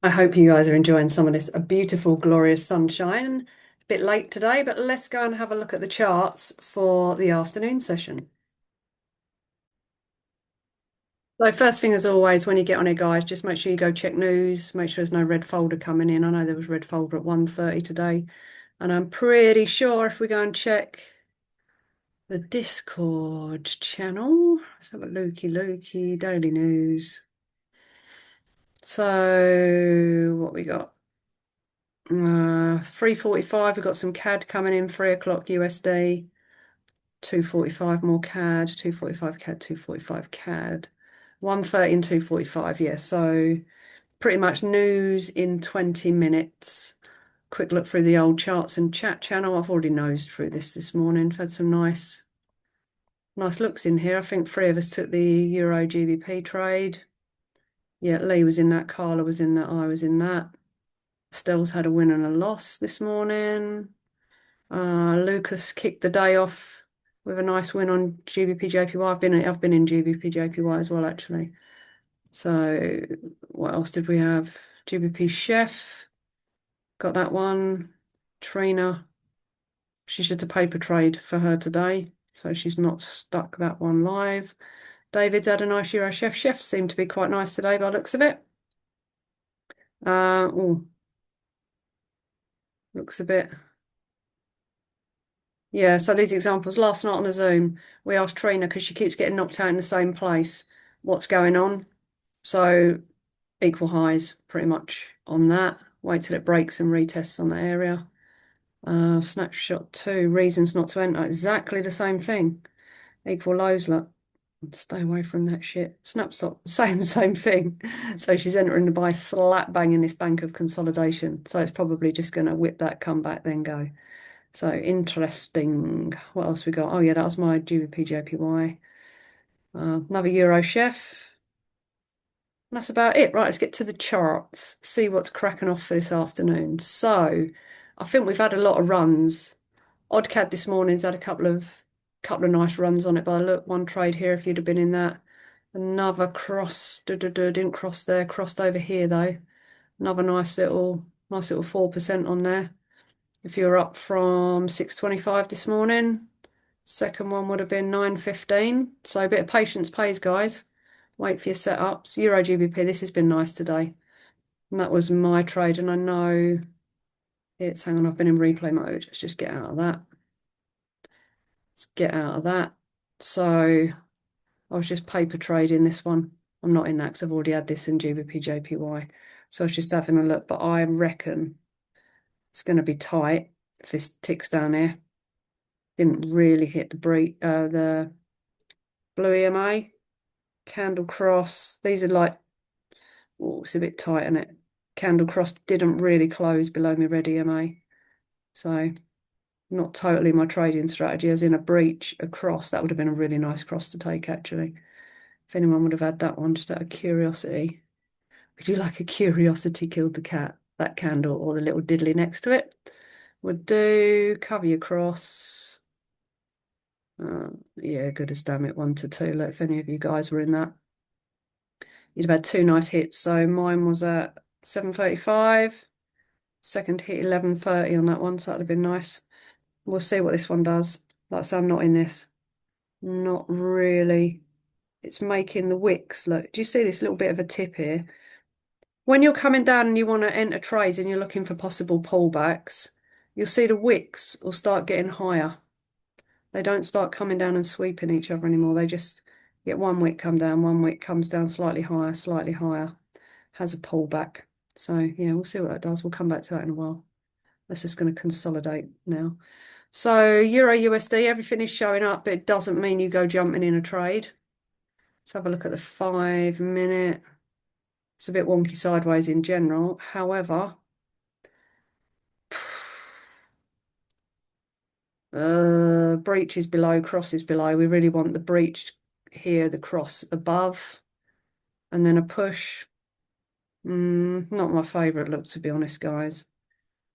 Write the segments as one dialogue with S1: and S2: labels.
S1: I hope you guys are enjoying some of this beautiful, glorious sunshine. A bit late today, but let's go and have a look at the charts for the afternoon session. So first thing as always, when you get on here, guys, just make sure you go check news, make sure there's no red folder coming in. I know there was red folder at 1:30 today, and I'm pretty sure if we go and check the Discord channel, let's have a looky, daily news. So what we got? 3:45, we've got some CAD coming in, 3 o'clock USD, 2:45 more CAD, 2:45 CAD, 2:45 CAD, 1:30 and 2:45, yeah. So pretty much news in 20 minutes. Quick look through the old charts and chat channel. I've already nosed through this morning. Had some nice looks in here. I think three of us took the Euro GBP trade. Yeah, Lee was in that, Carla was in that, I was in that. Stell's had a win and a loss this morning. Lucas kicked the day off with a nice win on GBP JPY. I've been in GBP JPY as well, actually. So what else did we have? GBP Chef, got that one. Trina, she's just a paper trade for her today, so she's not stuck that one live. David's had a nice Euro Chef. Chefs seem to be quite nice today by the looks of it. Oh, looks a bit. Yeah, so these examples last night on a Zoom, we asked Trina because she keeps getting knocked out in the same place. What's going on? So equal highs pretty much on that. Wait till it breaks and retests on that area. Snapshot two, reasons not to enter. Exactly the same thing. Equal lows, look. Stay away from that shit. Snapshot, same thing. So she's entering the buy slap bang in this bank of consolidation. So it's probably just going to whip that comeback, then go. So interesting. What else we got? Oh yeah, that was my GBP JPY. Another Euro Chef. And that's about it. Right, let's get to the charts, see what's cracking off for this afternoon. So I think we've had a lot of runs. Oddcad this morning's had a couple of nice runs on it, but look, one trade here if you'd have been in that. Another cross, didn't cross there, crossed over here though. Another nice little 4% on there. If you're up from 625 this morning, second one would have been 915. So a bit of patience pays, guys. Wait for your setups. Euro GBP, this has been nice today. And that was my trade, and I know hang on, I've been in replay mode. Let's just get out of that. Let's get out of that. So I was just paper trading this one. I'm not in that because I've already had this in GBP JPY. So I was just having a look, but I reckon it's going to be tight if this ticks down here. Didn't really hit the blue EMA, candle cross. These are like, oh, it's a bit tight, isn't it? Candle cross didn't really close below my red EMA. So not totally my trading strategy, as in a breach across. That would have been a really nice cross to take, actually. If anyone would have had that one, just out of curiosity. Would you like a curiosity killed the cat, that candle, or the little diddly next to it? Would do, cover your cross. Yeah, good as damn it, 1 to 2. Look, if any of you guys were in that, you'd have had two nice hits. So mine was at 7:35. Second hit 11:30 on that one, so that'd have been nice. We'll see what this one does. Like I say, I'm not in this. Not really. It's making the wicks. Look, do you see this little bit of a tip here? When you're coming down and you want to enter trades and you're looking for possible pullbacks, you'll see the wicks will start getting higher. They don't start coming down and sweeping each other anymore. They just get one wick come down, one wick comes down slightly higher, has a pullback. So yeah, we'll see what that does. We'll come back to that in a while. That's just going to consolidate now. So Euro USD, everything is showing up, but it doesn't mean you go jumping in a trade. Let's have a look at the 5 minute. It's a bit wonky sideways in general. However, breach is below, cross is below. We really want the breach here, the cross above, and then a push. Not my favourite look, to be honest, guys.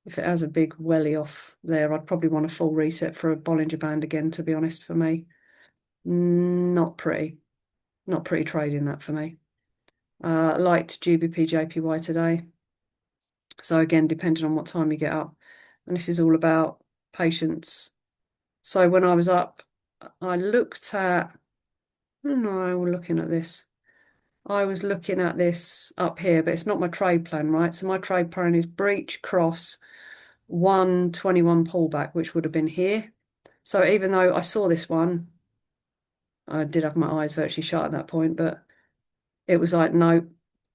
S1: If it has a big welly off there, I'd probably want a full reset for a Bollinger Band again, to be honest, for me. Not pretty. Not pretty trading that for me. Liked GBP JPY today. So again, depending on what time you get up. And this is all about patience. So when I was up, I looked at, no, we're looking at this. I was looking at this up here, but it's not my trade plan, right? So my trade plan is breach, cross, 121 pullback, which would have been here. So even though I saw this one, I did have my eyes virtually shut at that point, but it was like, no,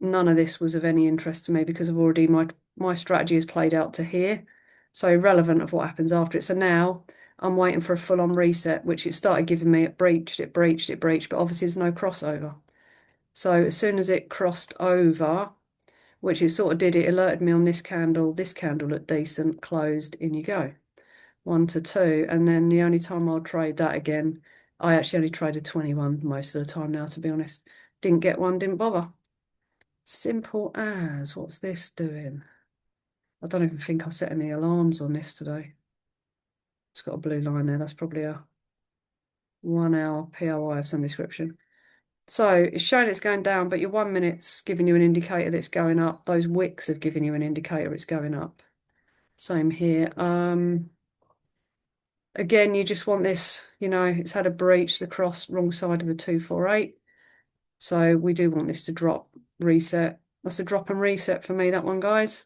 S1: none of this was of any interest to me because I've already, my strategy is played out to here. So irrelevant of what happens after it. So now I'm waiting for a full-on reset, which it started giving me. It breached, it breached, it breached, but obviously there's no crossover. So as soon as it crossed over, which it sort of did, it alerted me on this candle. This candle looked decent, closed, in you go. 1 to 2. And then the only time I'll trade that again, I actually only traded 21 most of the time now, to be honest. Didn't get one, didn't bother. Simple as. What's this doing? I don't even think I set any alarms on this today. It's got a blue line there. That's probably a 1 hour POI of some description. So it's showing it's going down, but your 1 minute's giving you an indicator that it's going up. Those wicks have given you an indicator it's going up. Same here. Again, you just want this, it's had a breach, the cross, wrong side of the 248. So we do want this to drop, reset. That's a drop and reset for me, that one, guys.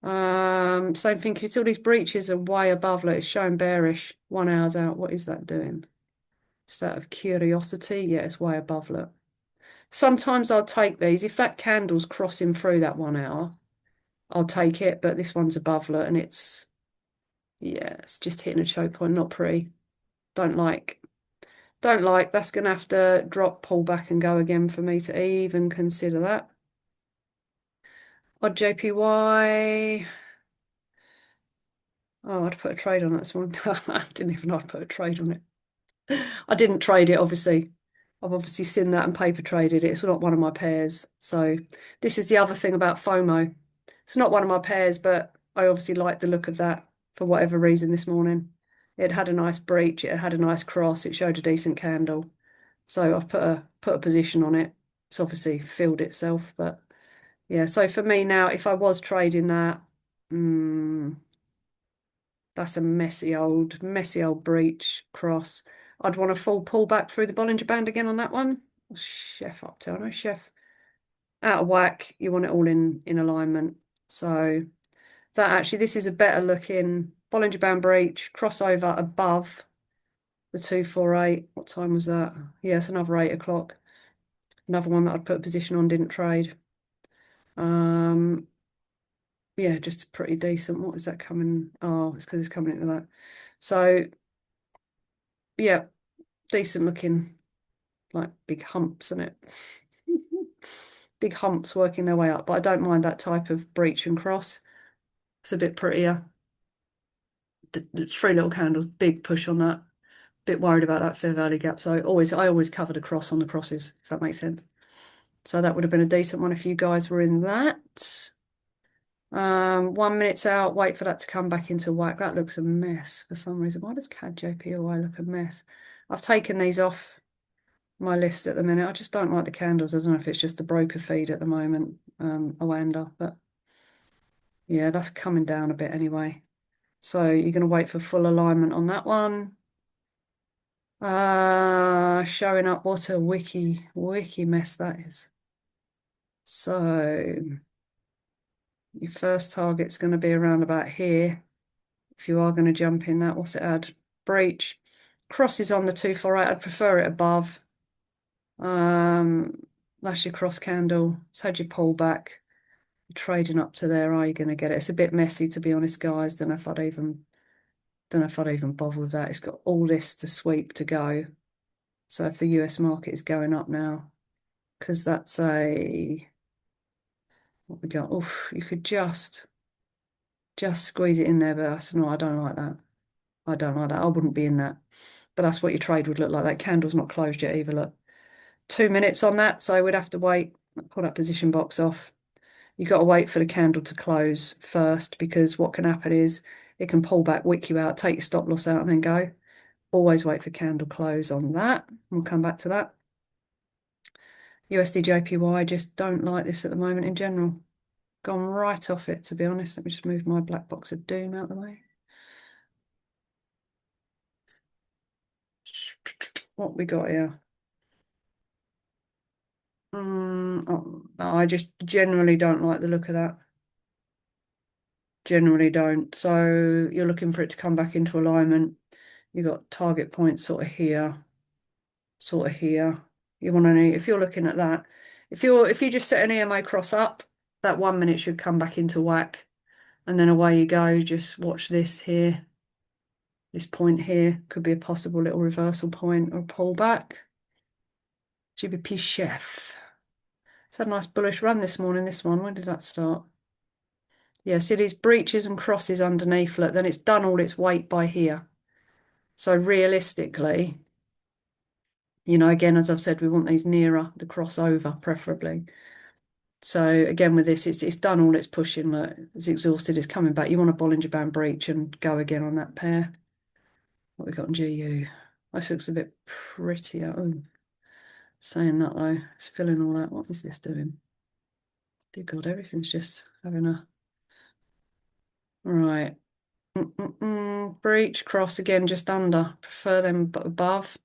S1: Same thing, because all these breaches are way above, like it's showing bearish. 1 hour's out. What is that doing? Just out of curiosity. Yeah, it's way above, look. Sometimes I'll take these. If that candle's crossing through that 1 hour, I'll take it, but this one's above, look, and yeah, it's just hitting a choke point, not pretty. Don't like. Don't like. That's going to have to drop, pull back and go again for me to even consider that. Odd JPY. Oh, I'd put a trade on that this morning. I didn't even know I'd put a trade on it. I didn't trade it, obviously. I've obviously seen that and paper traded it. It's not one of my pairs. So this is the other thing about FOMO. It's not one of my pairs, but I obviously like the look of that for whatever reason this morning. It had a nice breach. It had a nice cross. It showed a decent candle. So I've put a position on it. It's obviously filled itself, but yeah. So for me now, if I was trading that, that's a messy old breach cross. I'd want a full pullback through the Bollinger Band again on that one. What's Chef up to? I know Chef out of whack. You want it all in alignment. So that actually, this is a better looking Bollinger Band breach crossover above the 248. What time was that? Yeah, it's another 8 o'clock. Another one that I'd put a position on, didn't trade. Yeah, just pretty decent. What is that coming? Oh, it's because it's coming into that. So yeah, decent looking, like big humps in it. Big humps working their way up, but I don't mind that type of breach and cross. It's a bit prettier. The 3 little candles, big push on that. Bit worried about that fair value gap, so I always covered a cross on the crosses, if that makes sense. So that would have been a decent one if you guys were in that. 1 minute's out, wait for that to come back into whack. That looks a mess for some reason. Why does CAD JPY look a mess? I've taken these off my list at the minute. I just don't like the candles. I don't know if it's just the broker feed at the moment, I wonder, but yeah, that's coming down a bit anyway. So you're going to wait for full alignment on that one. Showing up, what a wiki mess that is. So your first target's going to be around about here. If you are going to jump in that, what's it add? Breach. Crosses on the 248. I'd prefer it above. That's your cross candle. It's had your pullback. You're trading up to there. Are you going to get it? It's a bit messy, to be honest, guys. Don't know if I'd even bother with that. It's got all this to sweep to go. So if the US market is going up now, because that's what we got. Oof, you could just squeeze it in there, but that's no, I don't like that. I don't like that. I wouldn't be in that. But that's what your trade would look like. That candle's not closed yet either. Look, 2 minutes on that, so we'd have to wait. Pull that position box off. You've got to wait for the candle to close first, because what can happen is it can pull back, wick you out, take your stop loss out and then go. Always wait for candle close on that. We'll come back to that. USD JPY, just don't like this at the moment in general. gone right off it, to be honest. Let me just move my black box of doom out of the way. What we got here? Oh, I just generally don't like the look of that. Generally don't. So you're looking for it to come back into alignment. You've got target points sort of here, sort of here. You want to know if you're looking at that. If you just set an EMA cross up, that 1 minute should come back into whack, and then away you go. Just watch this here. This point here could be a possible little reversal point or pullback. GBP Chef. It's had a nice bullish run this morning, this one. When did that start? Yeah, see these breaches and crosses underneath. Look, then it's done all its weight by here. So realistically, you know, again, as I've said, we want these nearer the crossover, preferably. So again, with this, it's done all its pushing. Look, it's exhausted, it's coming back. You want a Bollinger Band breach and go again on that pair. What we got in GU? This looks a bit prettier. Oh, saying that though, it's filling all that. What is this doing? Dear God, everything's just having a... Right. Breach, cross again, just under. Prefer them above.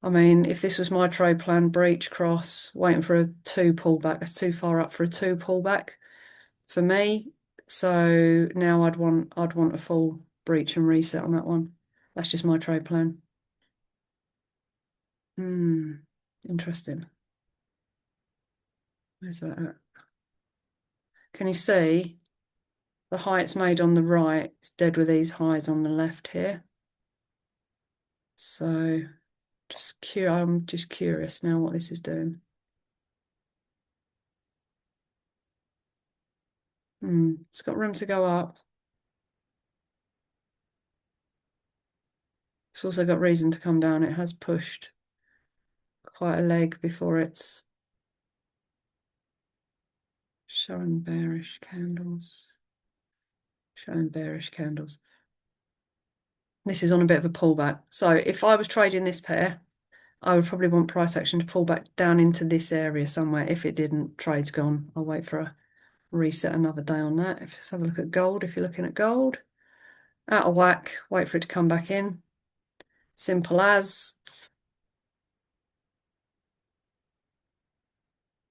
S1: I mean, if this was my trade plan, breach, cross, waiting for a 2 pullback, that's too far up for a 2 pullback for me. So now I'd want a full breach and reset on that one. That's just my trade plan. Interesting. Where's that at? Can you see the high it's made on the right? It's dead with these highs on the left here. So I'm just curious now what this is doing. It's got room to go up. It's also got reason to come down. It has pushed quite a leg before it's showing bearish candles. Showing bearish candles. This is on a bit of a pullback. So if I was trading this pair, I would probably want price action to pull back down into this area somewhere. If it didn't, trade's gone. I'll wait for a reset another day on that. Let's have a look at gold. If you're looking at gold, out of whack, wait for it to come back in. Simple as.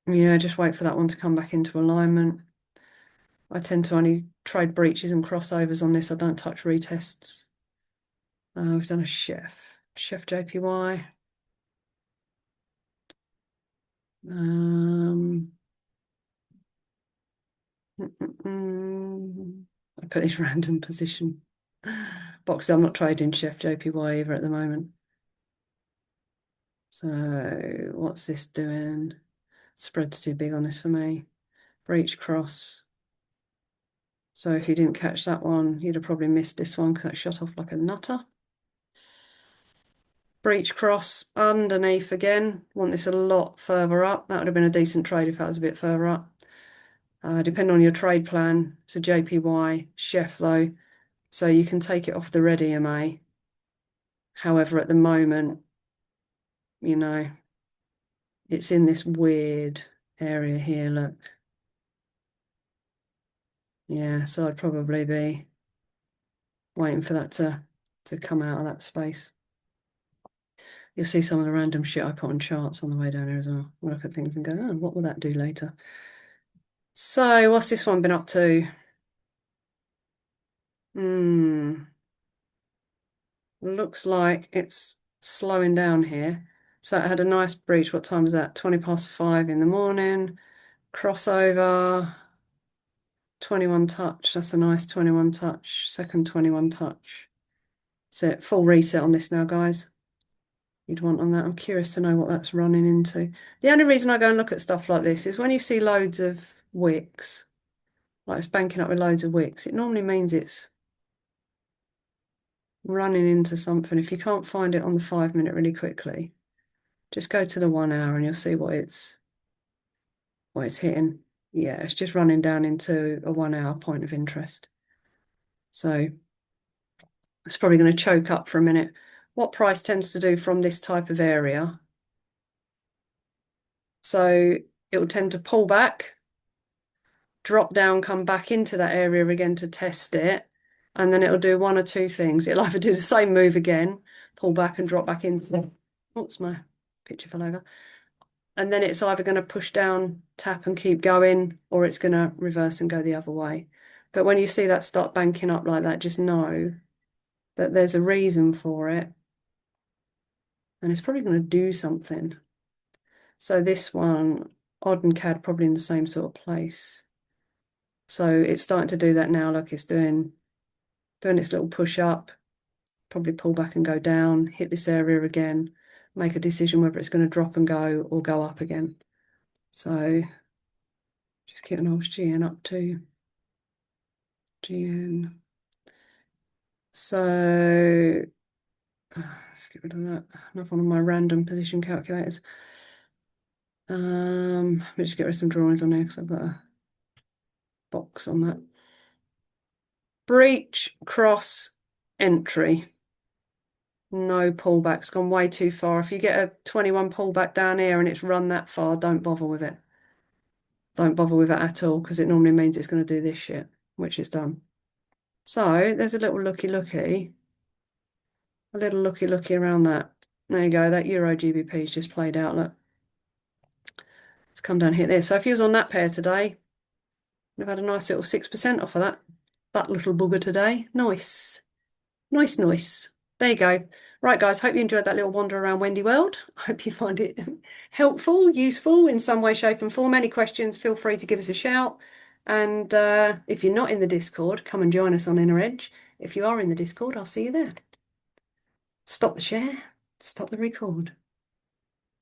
S1: Yeah, just wait for that one to come back into alignment. I tend to only trade breaches and crossovers on this. I don't touch retests. We've done a Chef JPY. I put this random position. Box, I'm not trading Chef JPY either at the moment. So what's this doing? Spread's too big on this for me. Breach cross. So if you didn't catch that one, you'd have probably missed this one because that shot off like a nutter. Breach cross underneath again. Want this a lot further up. That would have been a decent trade if that was a bit further up. Depending on your trade plan, it's a JPY Chef though, so you can take it off the red EMA. However, at the moment, you know, it's in this weird area here, look. Yeah, so I'd probably be waiting for that to come out of that space. You'll see some of the random shit I put on charts on the way down here as well. We'll look at things and go, oh, what will that do later? So what's this one been up to? Looks like it's slowing down here. So it had a nice breach. What time was that? 20 past 5 in the morning. Crossover. 21 touch. That's a nice 21 touch. Second 21 touch. So full reset on this now, guys. You'd want on that. I'm curious to know what that's running into. The only reason I go and look at stuff like this is when you see loads of wicks, like it's banking up with loads of wicks, it normally means it's running into something. If you can't find it on the 5 minute really quickly, just go to the 1 hour and you'll see what it's hitting. Yeah, it's just running down into a 1 hour point of interest. So it's probably going to choke up for a minute. What price tends to do from this type of area? So it will tend to pull back drop down, come back into that area again to test it, and then it'll do one or two things. It'll either do the same move again, pull back and drop back into the, oops, my picture fell over. And then it's either going to push down, tap and keep going, or it's going to reverse and go the other way. But when you see that start banking up like that, just know that there's a reason for it. And it's probably going to do something. So this one, odd and cad, probably in the same sort of place. So it's starting to do that now. Look, it's doing its little push up, probably pull back and go down, hit this area again, make a decision whether it's going to drop and go or go up again. So just keep an old GN up to GN. So let's get rid of that. Another one of my random position calculators. Let me just get rid of some drawings on there because I've got a box on that. Breach, cross, entry. No pullbacks, gone way too far. If you get a 21 pullback down here and it's run that far, don't bother with it. Don't bother with it at all because it normally means it's going to do this shit, which it's done. So there's a little looky-looky. A little looky-looky around that. There you go, that Euro GBP's just played out, look. It's come down here there. So if you was on that pair today, you've had a nice little 6% off of that little bugger today. Nice. Nice, nice. There you go. Right, guys, hope you enjoyed that little wander around Wendy World. I hope you find it helpful, useful in some way, shape and form. Any questions, feel free to give us a shout. And if you're not in the Discord, come and join us on Inner Edge. If you are in the Discord, I'll see you there. Stop the share, stop the record.